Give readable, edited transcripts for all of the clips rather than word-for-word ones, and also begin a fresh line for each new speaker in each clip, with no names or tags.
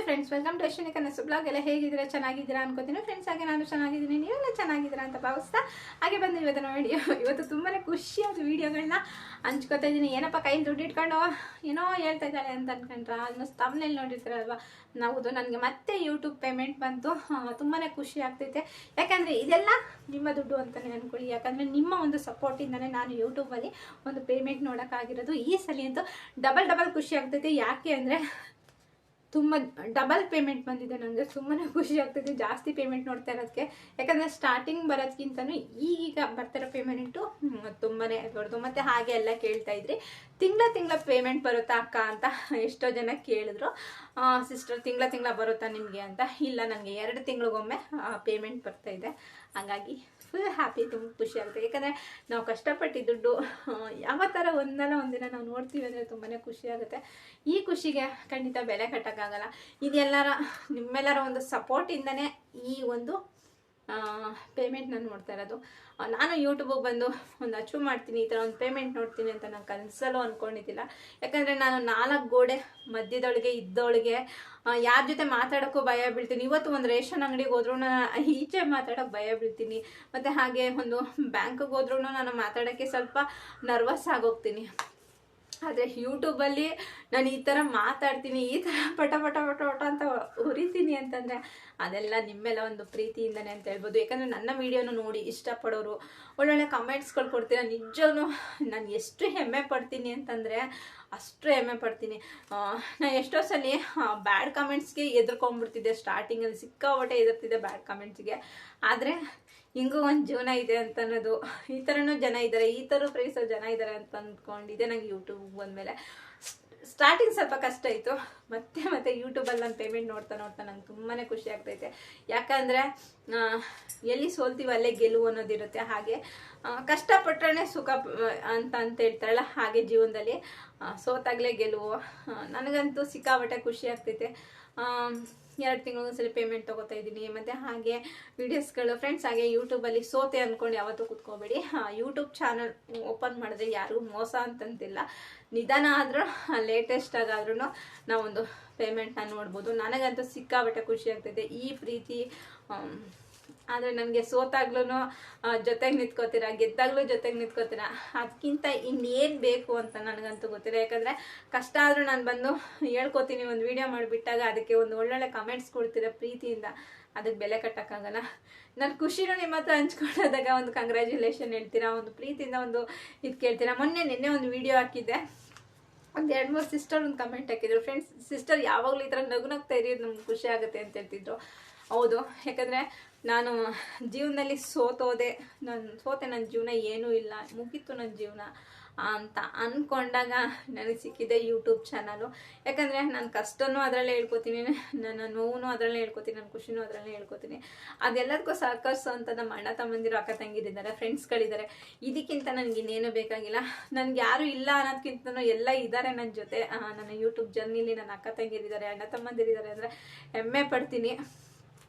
Friends, welcome to Ashwini ಕನಸು blog. ಎಲ್ಲ ಹೇಗಿದ್ದೀರಾ? ಚೆನ್ನಾಗಿದ್ದೀರಾ ಅನ್ಕೋತೀನಿ ಫ್ರೆಂಡ್ಸ್. ಹಾಗೆ ನಾನು ಚೆನ್ನಾಗಿದ್ದೀನಿ, ನೀವೆಲ್ಲ ಚೆನ್ನಾಗಿದ್ದೀರಾ ಅಂತ ಭಾವಿಸ್ತಾ ಹಾಗೆ ಬಂದು ಇವತ್ತಿನ ವಿಡಿಯೋ. ಇವತ್ತು ತುಂಬಾ ಖುಷಿಯಾದ ವಿಡಿಯೋಗಳನ್ನ ಹಂಚ್ಕೋತಾ ಇದ್ದೀನಿ. ಏನಪ್ಪ ಕೈಲಿ ದುಡ್ಡು ಇಟ್ಕೊಂಡು ಏನೋ ಹೇಳ್ತಾ ಇದ್ದಾಳೆ ಅಂತ ಅನ್ಕೊಂಡ್ರೆ ಆಲ್ಮೋಸ್ಟ್ ತಮ್ಮನೇಲಿ ನೋಡಿರ್ತೀರಲ್ವ. ಹೌದು, ನನಗೆ ಮತ್ತೆ ಯೂಟ್ಯೂಬ್ ಪೇಮೆಂಟ್ ಬಂತು. ತುಂಬಾ ಖುಷಿ ಆಗ್ತೈತೆ. ಯಾಕಂದರೆ ಇದೆಲ್ಲ ನಿಮ್ಮ ದುಡ್ಡು ಅಂತಲೇ ಅಂದ್ಕೊಳ್ಳಿ. ಯಾಕಂದರೆ ನಿಮ್ಮ ಒಂದು ಸಪೋರ್ಟಿಂದನೇ ನಾನು ಯೂಟ್ಯೂಬಲ್ಲಿ ಒಂದು ಪೇಮೆಂಟ್ ನೋಡೋಕ್ಕಾಗಿರೋದು. ಈ ಸಲ ಅಂತೂ ಡಬಲ್ ಖುಷಿ ಆಗ್ತೈತೆ. ಯಾಕೆ ಅಂದರೆ ತುಂಬ ಡಬಲ್ ಪೇಮೆಂಟ್ ಬಂದಿದೆ. ನನಗೆ ತುಂಬಾ ಖುಷಿ ಆಗ್ತೈತೆ ಜಾಸ್ತಿ ಪೇಮೆಂಟ್ ನೋಡ್ತಾ ಇರೋದಕ್ಕೆ. ಯಾಕಂದರೆ ಸ್ಟಾರ್ಟಿಂಗ್ ಬರೋದಕ್ಕಿಂತನೂ ಈಗೀಗ ಬರ್ತಿರೋ ಪೇಮೆಂಟು ತುಂಬಾ ದೊಡ್ಡದು. ಮತ್ತು ಹಾಗೆ ಎಲ್ಲ ಕೇಳ್ತಾ ಇದ್ರಿ, ತಿಂಗಳ ಪೇಮೆಂಟ್ ಬರುತ್ತಾ ಅಕ್ಕ ಅಂತ ಎಷ್ಟೋ ಜನ ಕೇಳಿದ್ರು. ಸಿಸ್ಟರ್ ತಿಂಗಳ ಬರುತ್ತಾ ನಿಮಗೆ ಅಂತ. ಇಲ್ಲ, ನನಗೆ 2 ತಿಂಗಳಿಗೊಮ್ಮೆ ಪೇಮೆಂಟ್ ಬರ್ತಾ ಇದೆ. ಹಾಗಾಗಿ ಫುಲ್ ಹ್ಯಾಪಿ, ತುಂಬ ಖುಷಿ ಆಗುತ್ತೆ. ಯಾಕಂದರೆ ನಾವು ಕಷ್ಟಪಟ್ಟು ದುಡ್ಡು ಯಾವ ಥರ ಒಂದಲ್ಲ ಒಂದಿನ ನಾವು ನೋಡ್ತೀವಿ ಅಂದರೆ ತುಂಬಾ ಖುಷಿ ಆಗುತ್ತೆ. ಈ ಖುಷಿಗೆ ಖಂಡಿತ ಬೆಲೆ ಕಟ್ಟೋಕ್ಕಾಗಲ್ಲ. ಇದೆಲ್ಲರ ನಿಮ್ಮೆಲ್ಲರ ಒಂದು ಸಪೋರ್ಟಿಂದನೇ ಈ ಒಂದು ಪೇಮೆಂಟ್ ನಾನು ನೋಡ್ತಾ ಇರೋದು. ನಾನು ಯೂಟ್ಯೂಬಿಗೆ ಬಂದು ಒಂದು ಅಚೀವ್ ಮಾಡ್ತೀನಿ, ಈ ಥರ ಒಂದು ಪೇಮೆಂಟ್ ನೋಡ್ತೀನಿ ಅಂತ ನಾನು ಕನಸಲ್ಲೂ ಅಂದ್ಕೊಂಡಿದ್ದಿಲ್ಲ. ಯಾಕಂದರೆ ನಾನು 4 ಗೋಡೆ ಮಧ್ಯದೊಳಗೆ ಇದ್ದವಳಿಗೆ ಯಾರ ಜೊತೆ ಮಾತಾಡೋಕ್ಕೂ ಭಯ ಬೀಳ್ತೀನಿ. ಇವತ್ತು ಒಂದು ರೇಷನ್ ಅಂಗಡಿಗೆ ಹೋದ್ರೂ ನಾನು ಈಚೆ ಮಾತಾಡೋಕ್ಕೆ ಭಯ ಬೀಳ್ತೀನಿ. ಮತ್ತು ಹಾಗೆ ಒಂದು ಬ್ಯಾಂಕಿಗೆ ಹೋದ್ರೂ ನಾನು ಮಾತಾಡೋಕ್ಕೆ ಸ್ವಲ್ಪ ನರ್ವಸ್ ಆಗೋಗ್ತೀನಿ. ಆದರೆ ಯೂಟ್ಯೂಬಲ್ಲಿ ನಾನು ಈ ಥರ ಮಾತಾಡ್ತೀನಿ, ಈ ಥರ ಪಟ ಅಂತ ಉರಿತೀನಿ ಅಂತಂದರೆ ಅದೆಲ್ಲ ನಿಮ್ಮೆಲ್ಲ ಒಂದು ಪ್ರೀತಿಯಿಂದನೇ ಅಂತ ಹೇಳ್ಬೋದು. ಯಾಕಂದರೆ ನನ್ನ ವೀಡಿಯೋನು ನೋಡಿ ಇಷ್ಟಪಡೋರು ಒಳ್ಳೊಳ್ಳೆ ಕಮೆಂಟ್ಸ್ಗಳು ಕೊಡ್ತೀರ. ನಿಜವೂ ನಾನು ಎಷ್ಟು ಹೆಮ್ಮೆ ಪಡ್ತೀನಿ ಅಂತಂದರೆ ಅಷ್ಟು ಹೆಮ್ಮೆ ಪಡ್ತೀನಿ. ನಾನು ಎಷ್ಟೋ ಸಲ ಬ್ಯಾಡ್ ಕಮೆಂಟ್ಸ್ಗೆ ಎದುರ್ಕೊಂಡ್ಬಿಡ್ತಿದ್ದೆ. ಸ್ಟಾರ್ಟಿಂಗಲ್ಲಿ ಸಿಕ್ಕಾಪಟ್ಟೆ ಎದುರ್ತಿದ್ದೆ ಬ್ಯಾಡ್ ಕಮೆಂಟ್ಸ್ಗೆ. ಆದರೆ ಹಿಂಗೂ ಒಂದು ಜೀವನ ಇದೆ ಅಂತ ಅನ್ನೋದು, ಈ ಥರನೂ ಜನ ಇದ್ದಾರೆ, ಈ ಥರ ಪ್ರೈಸೋ ಜನ ಇದ್ದಾರೆ ಅಂತ ಅಂದ್ಕೊಂಡಿದ್ದೆ. ನನಗೆ ಯೂಟ್ಯೂಬ್ ಬಂದಮೇಲೆ ಸ್ಟಾರ್ಟಿಂಗ್ ಸ್ವಲ್ಪ ಕಷ್ಟ ಇತ್ತು. ಮತ್ತೆ ಯೂಟ್ಯೂಬಲ್ಲಿ ನಾನು ಪೇಮೆಂಟ್ ನೋಡ್ತಾ ನಂಗೆ ತುಂಬಾ ಖುಷಿ ಆಗ್ತೈತೆ. ಯಾಕಂದರೆ ಎಲ್ಲಿ ಸೋಲ್ತೀವಿ ಅಲ್ಲೇ ಗೆಲುವು ಅನ್ನೋದಿರುತ್ತೆ. ಹಾಗೆ ಕಷ್ಟಪಟ್ಟರೆ ಸುಖ ಅಂತ ಹೇಳ್ತಾರಲ್ಲ, ಹಾಗೆ ಜೀವನದಲ್ಲಿ ಸೋತಾಗಲೇ ಗೆಲುವು. ನನಗಂತೂ ಸಿಕ್ಕಾಪಟ್ಟೆ ಖುಷಿ ಆಗ್ತೈತೆ. 2 ತಿಂಗಳಿಗೊಂದ್ಸಲಿ ಪೇಮೆಂಟ್ ತೊಗೋತಾ ಇದ್ದೀನಿ. ಮತ್ತು ಹಾಗೆ ವೀಡಿಯೋಸ್ಗಳು ಫ್ರೆಂಡ್ಸ್. ಹಾಗೆ ಯೂಟ್ಯೂಬಲ್ಲಿ ಸೋತೆ ಅಂದ್ಕೊಂಡು ಯಾವತ್ತೂ ಕೂತ್ಕೋಬೇಡಿ. ಯೂಟ್ಯೂಬ್ ಚಾನಲ್ ಓಪನ್ ಮಾಡಿದ್ರೆ ಯಾರಿಗೂ ಮೋಸ ಅಂತಂತಿಲ್ಲ. ನಿಧಾನ ಆದರೂ ಲೇಟೆಸ್ಟ್ ಆಗಾದ್ರೂ ನಾವೊಂದು ಪೇಮೆಂಟ್ನ ನೋಡ್ಬೋದು. ನನಗಂತೂ ಸಿಕ್ಕಾಪಟ್ಟೆ ಖುಷಿ ಆಗ್ತೈತೆ ಈ ಪ್ರೀತಿ. ಆದರೆ ನನಗೆ ಸೋತಾಗ್ಲೂ ಜೊತೆಗೆ ನಿಂತ್ಕೋತೀರ, ಗೆದ್ದಾಗಲೂ ಜೊತೆಗೆ ನಿಂತ್ಕೋತೀರ. ಅದಕ್ಕಿಂತ ಇನ್ನೇನು ಬೇಕು ಅಂತ ನನಗಂತೂ ಗೊತ್ತಿಲ್ಲ. ಯಾಕಂದರೆ ಕಷ್ಟ ಆದರೂ ನಾನು ಬಂದು ಹೇಳ್ಕೊತೀನಿ. ಒಂದು ವಿಡಿಯೋ ಮಾಡಿಬಿಟ್ಟಾಗ ಅದಕ್ಕೆ ಒಂದು ಒಳ್ಳೊಳ್ಳೆ ಕಮೆಂಟ್ಸ್ ಕೊಡ್ತೀರ ಪ್ರೀತಿಯಿಂದ. ಅದಕ್ಕೆ ಬೆಲೆ ಕಟ್ಟೋಕ್ಕಾಗಲ್ಲ. ನನ್ನ ಖುಷಿನೂ ನಿಮ್ಮ ಹತ್ರ ಹಂಚ್ಕೊಳ್ಳೋದಾಗ ಒಂದು ಕಂಗ್ರ್ಯಾಚುಲೇಷನ್ ಹೇಳ್ತೀರಾ, ಒಂದು ಪ್ರೀತಿಯಿಂದ ಒಂದು ಇದು ಕೇಳ್ತೀರಾ. ನಿನ್ನೆ ಒಂದು ವಿಡಿಯೋ ಹಾಕಿದ್ದೆ. ಒಂದು 2-3 ಸಿಸ್ಟರ್ ಒಂದು ಕಮೆಂಟ್ ಹಾಕಿದ್ರು. ಫ್ರೆಂಡ್ಸ್, ಸಿಸ್ಟರ್ ಯಾವಾಗಲೂ ಈ ಥರ ನಗ್ತಾ ಇರೋದು ನಮ್ಗೆ ಖುಷಿ ಆಗುತ್ತೆ ಅಂತ ಹೇಳ್ತಿದ್ರು. ಹೌದು, ಯಾಕಂದರೆ ನಾನು ಜೀವನದಲ್ಲಿ ಸೋತೆ. ನನ್ನ ಜೀವನ ಏನೂ ಇಲ್ಲ, ಮುಗೀತು ನನ್ನ ಜೀವನ ಅಂತ ಅಂದ್ಕೊಂಡಾಗ ನನಗೆ ಸಿಕ್ಕಿದೆ ಯೂಟ್ಯೂಬ್ ಚಾನಲು. ಯಾಕಂದರೆ ನಾನು ಕಷ್ಟನೂ ಅದರಲ್ಲೇ ಹೇಳ್ಕೊತೀನಿ, ನನ್ನ ನೋವು ಅದರಲ್ಲೇ ಹೇಳ್ಕೊತೀನಿ, ನನ್ನ ಖುಷಿನೂ ಅದರಲ್ಲೇ ಹೇಳ್ಕೊತೀನಿ. ಅದೆಲ್ಲದಕ್ಕೂ ಸಹಕರಿಸೋ ಅಂತ ನಮ್ಮ ಅಣ್ಣ ತಮ್ಮಂದಿರು, ಅಕ್ಕ ತಂಗಿರಿದ್ದಾರೆ, ಫ್ರೆಂಡ್ಸ್ಗಳಿದ್ದಾರೆ. ಇದಕ್ಕಿಂತ ನನಗೆ ಇನ್ನೇನು ಬೇಕಾಗಿಲ್ಲ. ನನಗೆ ಯಾರೂ ಇಲ್ಲ ಅನ್ನೋದಕ್ಕಿಂತನೂ ಎಲ್ಲ ಇದ್ದಾರೆ ನನ್ನ ಜೊತೆ. ನನ್ನ ಯೂಟ್ಯೂಬ್ ಜರ್ನಿಲಿ ನನ್ನ ಅಕ್ಕ ತಂಗಿರಿದ್ದಾರೆ, ಅಣ್ಣ ತಮ್ಮಂದಿರಿದ್ದಾರೆ ಅಂದರೆ ಹೆಮ್ಮೆ ಪಡ್ತೀನಿ.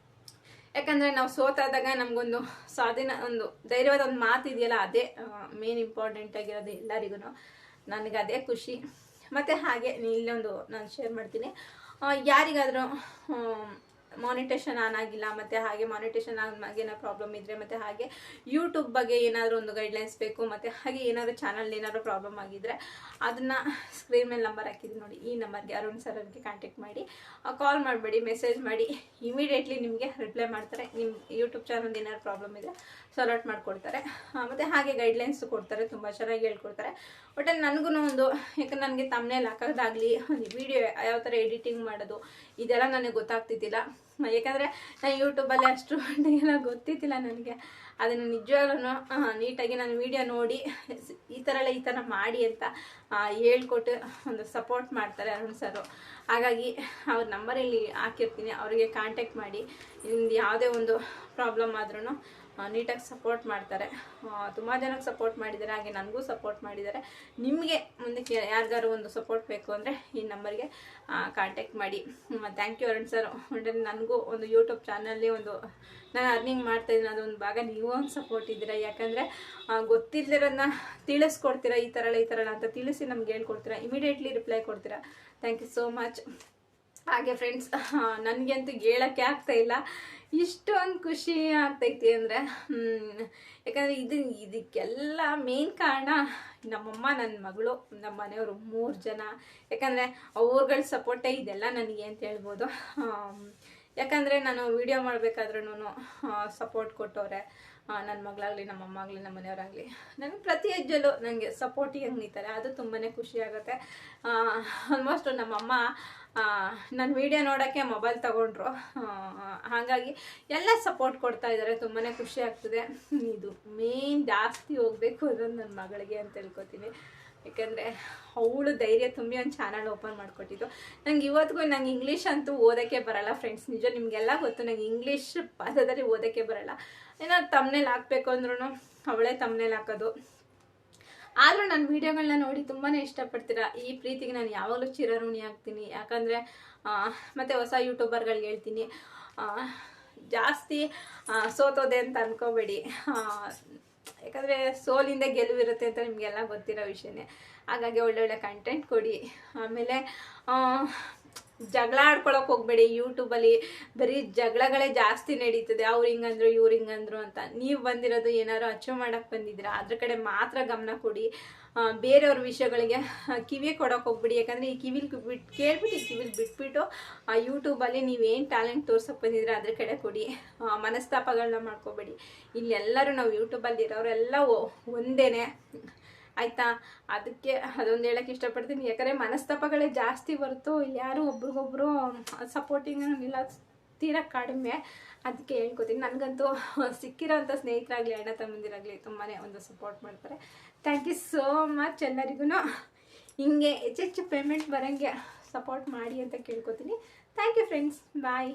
ಯಾಕಂದರೆ ನಾವು ಸೋತಾದಾಗ ನಮಗೊಂದು ಸ್ವಾಧೀನ, ಒಂದು ಧೈರ್ಯವಾದ ಒಂದು ಮಾತು ಇದೆಯಲ್ಲ, ಅದೇ ಮೇನ್ ಇಂಪಾರ್ಟೆಂಟ್ ಆಗಿರೋದು ಎಲ್ಲರಿಗೂ. ನನಗೆ ಅದೇ ಖುಷಿ. ಮತ್ತು ಹಾಗೆ ಇಲ್ಲೊಂದು ನಾನು ಶೇರ್ ಮಾಡ್ತೀನಿ. ಯಾರಿಗಾದರೂ ಮಾನಿಟೇಷನ್ ಆನ್ ಆಗಿಲ್ಲ, ಮತ್ತು ಹಾಗೆ ಮಾನಿಟೇಷನ್ ಆಗಿ ಏನೋ ಪ್ರಾಬ್ಲಮ್ ಇದ್ದರೆ, ಮತ್ತು ಹಾಗೆ ಯೂಟ್ಯೂಬ್ ಬಗ್ಗೆ ಏನಾದರೂ ಒಂದು ಗೈಡ್ಲೈನ್ಸ್ ಬೇಕು, ಮತ್ತು ಹಾಗೆ ಏನಾದರೂ ಚಾನಲ್ ಏನಾದರೂ ಪ್ರಾಬ್ಲಮ್ ಆಗಿದ್ದರೆ ಅದನ್ನು ಸ್ಕ್ರೀನ್ ಮೇಲೆ ನಂಬರ್ ಹಾಕಿದ್ದೀನಿ ನೋಡಿ, ಈ ನಂಬರ್ಗೆ ಅರುಣ್ ಸರ್ ಅವ್ರಿಗೆ ಕಾಂಟ್ಯಾಕ್ಟ್ ಮಾಡಿ. ಕಾಲ್ ಮಾಡಬೇಡಿ, ಮೆಸೇಜ್ ಮಾಡಿ. ಇಮಿಡಿಯೇಟ್ಲಿ ನಿಮಗೆ ರಿಪ್ಲೈ ಮಾಡ್ತಾರೆ. ನಿಮ್ಮ ಯೂಟ್ಯೂಬ್ ಚಾನಲ್ ಏನಾದ್ರು ಪ್ರಾಬ್ಲಮ್ ಇದ್ದರೆ ಸಾಲ್ವ್ ಮಾಡಿಕೊಡ್ತಾರೆ. ಮತ್ತು ಹಾಗೆ ಗೈಡ್ಲೈನ್ಸ್ ಕೊಡ್ತಾರೆ, ತುಂಬ ಚೆನ್ನಾಗಿ ಹೇಳ್ಕೊಡ್ತಾರೆ. ಒಟ್ಟಲ್ಲಿ ನನಗೂ ಒಂದು, ಯಾಕಂದ್ರೆ ನನಗೆ ತಮ್ಮನೇಲಿ ಹಾಕೋದಾಗಲಿ, ವಿಡಿಯೋ ಯಾವ ಥರ ಎಡಿಟಿಂಗ್ ಮಾಡೋದು ಇದೆಲ್ಲ ನನಗೆ ಗೊತ್ತಾಗ್ತಿದ್ದಿಲ್ಲ. ಯಾಕಂದರೆ ನಾನು ಯೂಟ್ಯೂಬಲ್ಲಿ ಅಷ್ಟು ಎಲ್ಲ ಗೊತ್ತಿದ್ದಿಲ್ಲ ನನಗೆ. ಅದನ್ನು ನಿಜವಾಗ್ಲೂ ನೀಟಾಗಿ ನಾನು ವಿಡಿಯೋ ನೋಡಿ ಈ ಥರ ಮಾಡಿ ಅಂತ ಹೇಳ್ಕೊಟ್ಟು ಒಂದು ಸಪೋರ್ಟ್ ಮಾಡ್ತಾರೆ ಅರುಣ್ ಸರು. ಹಾಗಾಗಿ ಅವ್ರ ನಂಬರ್ ಇಲ್ಲಿ ಹಾಕಿರ್ತೀನಿ, ಅವರಿಗೆ ಕಾಂಟ್ಯಾಕ್ಟ್ ಮಾಡಿ. ನಿಮ್ದು ಯಾವುದೇ ಒಂದು ಪ್ರಾಬ್ಲಮ್ ಆದ್ರೂ ನೀಟಾಗಿ ಸಪೋರ್ಟ್ ಮಾಡ್ತಾರೆ. ತುಂಬ ಜನಕ್ಕೆ ಸಪೋರ್ಟ್ ಮಾಡಿದ್ದಾರೆ, ಹಾಗೆ ನನಗೂ ಸಪೋರ್ಟ್ ಮಾಡಿದ್ದಾರೆ. ನಿಮಗೆ ಮುಂದಕ್ಕೆ ಯಾರಿಗಾರು ಒಂದು ಸಪೋರ್ಟ್ ಬೇಕು ಅಂದರೆ ಈ ನಂಬರ್ಗೆ ಕಾಂಟ್ಯಾಕ್ಟ್ ಮಾಡಿ. Thank you Arun sir. ನನಗೂ ಒಂದು ಯೂಟ್ಯೂಬ್ ಚಾನಲ್ಲಿ ಒಂದು ನಾನು ಅರ್ನಿಂಗ್ ಮಾಡ್ತಾಯಿದ್ದೀನಿ, ಅದೊಂದು ಭಾಗ ನೀವು ಒಂದು ಸಪೋರ್ಟ್ ಇದ್ದೀರಾ. ಯಾಕಂದರೆ ಗೊತ್ತಿಲ್ಲದಿರೋದನ್ನ ತಿಳಿಸ್ಕೊಡ್ತೀರಾ, ಈ ಥರ ಅಂತ ತಿಳಿಸಿ ನಮ್ಗೆ ಹೇಳ್ಕೊಡ್ತೀರಾ, ಇಮಿಡಿಯೇಟ್ಲಿ ರಿಪ್ಲೈ ಕೊಡ್ತೀರಾ. Thank you so much. ಹಾಗೆ ಫ್ರೆಂಡ್ಸ್, ನನಗಂತೂ ಹೇಳೋಕ್ಕೆ ಆಗ್ತಾಯಿಲ್ಲ, ಇಷ್ಟೊಂದು ಖುಷಿ ಆಗ್ತೈತಿ ಅಂದರೆ. ಯಾಕಂದರೆ ಇದಕ್ಕೆಲ್ಲ ಮೇನ್ ಕಾರಣ ನಮ್ಮಮ್ಮ, ನನ್ನ ಮಗಳು, ನಮ್ಮ ಮನೆಯವರು 3 ಜನ. ಯಾಕಂದರೆ ಅವ್ರಗಳ ಸಪೋರ್ಟೇ ಇದೆಲ್ಲ ನನಗೆ ಅಂತ ಹೇಳ್ಬೋದು. ಯಾಕಂದರೆ ನಾನು ವಿಡಿಯೋ ಮಾಡಬೇಕಾದ್ರೂ ಸಪೋರ್ಟ್ ಕೊಟ್ಟವ್ರೆ. ನನ್ನ ಮಗಳಾಗಲಿ, ನಮ್ಮ ಅಮ್ಮ ಆಗಲಿ, ನಮ್ಮ ಮನೆಯವರಾಗಲಿ ನನಗೆ ಪ್ರತಿ ಹೆಜ್ಜೆಲ್ಲೂ ನನಗೆ ಸಪೋರ್ಟಿಗೆ ನಿಂತಾರೆ. ಅದು ತುಂಬಾ ಖುಷಿ ಆಗುತ್ತೆ. ಆಲ್ಮೋಸ್ಟ್ ನಮ್ಮಮ್ಮ ನನ್ನ ವಿಡಿಯೋ ನೋಡೋಕ್ಕೆ ಮೊಬೈಲ್ ತಗೊಂಡ್ರು. ಹಾಗಾಗಿ ಎಲ್ಲ ಸಪೋರ್ಟ್ ಕೊಡ್ತಾ ಇದ್ದಾರೆ. ತುಂಬಾ ಖುಷಿ ಆಗ್ತದೆ. ಇದು ಮೇನ್ ಜಾಸ್ತಿ ಹೋಗಬೇಕು ಅನ್ನೋದು ನನ್ನ ಮಗಳಿಗೆ ಅಂತ ಹೇಳ್ಕೊತೀನಿ. ಯಾಕಂದರೆ ಅವಳು ಧೈರ್ಯ ತುಂಬಿ ಒಂದು ಚಾನಲ್ ಓಪನ್ ಮಾಡಿಕೊಟ್ಟಿದ್ದು. ನಂಗೆ ಇವತ್ತಿಗೂ ನಂಗೆ ಇಂಗ್ಲೀಷ್ ಅಂತೂ ಓದೋಕ್ಕೆ ಬರೋಲ್ಲ ಫ್ರೆಂಡ್ಸ್. ನಿಜ, ನಿಮಗೆಲ್ಲ ಗೊತ್ತು ನಂಗೆ ಇಂಗ್ಲೀಷ್ ಪದದಲ್ಲಿ ಓದೋಕ್ಕೆ ಬರೋಲ್ಲ. ಏನಾದ್ರು ತಮ್ನೇಲ್ ಹಾಕ್ಬೇಕು ಅಂದ್ರೂ ಅವಳೇ ತಮ್ನೇಲ್ ಹಾಕೋದು. ಆದರೂ ನನ್ನ ವೀಡಿಯೋಗಳನ್ನ ನೋಡಿ ತುಂಬಾ ಇಷ್ಟಪಡ್ತೀರಾ. ಈ ಪ್ರೀತಿಗೆ ನಾನು ಯಾವಾಗಲೂ ಚಿರಋಣಿ ಆಗ್ತೀನಿ. ಯಾಕಂದರೆ ಮತ್ತು ಹೊಸ ಯೂಟ್ಯೂಬರ್ಗಳಿಗೆ ಹೇಳ್ತೀನಿ, ಜಾಸ್ತಿ ಸೋತೋದೆ ಅಂತ ಅಂದ್ಕೋಬೇಡಿ. ಯಾಕಂದರೆ ಸೋಲಿಂದ ಗೆಲುವಿರುತ್ತೆ ಅಂತ ನಿಮಗೆಲ್ಲ ಗೊತ್ತಿರೋ ವಿಷಯನೇ. ಹಾಗಾಗಿ ಒಳ್ಳೊಳ್ಳೆ ಕಂಟೆಂಟ್ ಕೊಡಿ. ಆಮೇಲೆ ಜಗಳ ಆಡ್ಕೊಳಕ್ಕೆ ಹೋಗಬೇಡಿ. ಯೂಟ್ಯೂಬಲ್ಲಿ ಬರೀ ಜಗಳಗಳೇ ಜಾಸ್ತಿ ನಡೀತದೆ. ಅವ್ರು ಹಿಂಗಂದ್ರು, ಇವ್ರು ಹಿಂಗಂದ್ರು ಅಂತ. ನೀವು ಬಂದಿರೋದು ಏನಾದ್ರು ಅಚೀವ್ ಮಾಡೋಕ್ಕೆ ಬಂದಿದ್ದೀರಾ, ಅದ್ರ ಕಡೆ ಮಾತ್ರ ಗಮನ ಕೊಡಿ. ಬೇರೆಯವ್ರ ವಿಷಯಗಳಿಗೆ ಕಿವಿ ಕೊಡೋಕೆ ಹೋಗ್ಬಿಡಿ. ಯಾಕಂದರೆ ಈ ಕಿವಿಲಿ ಕೇಳ್ಬಿಟ್ಟು ಈ ಕಿವಿಲಿ ಬಿಟ್ಬಿಟ್ಟು ಯೂಟ್ಯೂಬಲ್ಲಿ ನೀವೇನು ಟ್ಯಾಲೆಂಟ್ ತೋರ್ಸೋಕೆ ಬಂದಿದ್ರೆ ಅದ್ರ ಕಡೆ ಕೊಡಿ. ಮನಸ್ತಾಪಗಳನ್ನ ಮಾಡ್ಕೋಬೇಡಿ. ಇಲ್ಲೆಲ್ಲರೂ ನಾವು ಯೂಟ್ಯೂಬಲ್ಲಿ ಇರೋರೆಲ್ಲ ಒಂದೇನೆ, ಆಯಿತಾ? ಅದಕ್ಕೆ ಅದೊಂದು ಹೇಳೋಕ್ಕೆ ಇಷ್ಟಪಡ್ತೀನಿ. ಯಾಕಂದರೆ ಮನಸ್ತಾಪಗಳೇ ಜಾಸ್ತಿ ಹೊರತು ಇಲ್ಲಿ ಯಾರು ಒಬ್ರಿಗೊಬ್ರು ಸಪೋರ್ಟಿಂಗ್ ಇಲ್ಲ, ತೀರಾ ಕಡಿಮೆ. ಅದಕ್ಕೆ ಹೇಳ್ಕೊತೀನಿ. ನನಗಂತೂ ಸಿಕ್ಕಿರೋಂಥ ಸ್ನೇಹಿತರಾಗಲಿ, ಅಣ್ಣ ತಮ್ಮಂದಿರಾಗಲಿ ತುಂಬಾ ಒಂದು ಸಪೋರ್ಟ್ ಮಾಡ್ತಾರೆ. ಥ್ಯಾಂಕ್ ಯು ಸೋ ಮಚ್ ಎಲ್ಲರಿಗೂ. ಹಿಂಗೆ ಹೆಚ್ಚೆಚ್ಚು ಪೇಮೆಂಟ್ ಬರೋಂಗೆ ಸಪೋರ್ಟ್ ಮಾಡಿ ಅಂತ ಕೇಳ್ಕೊತೀನಿ. Thank you friends, bye.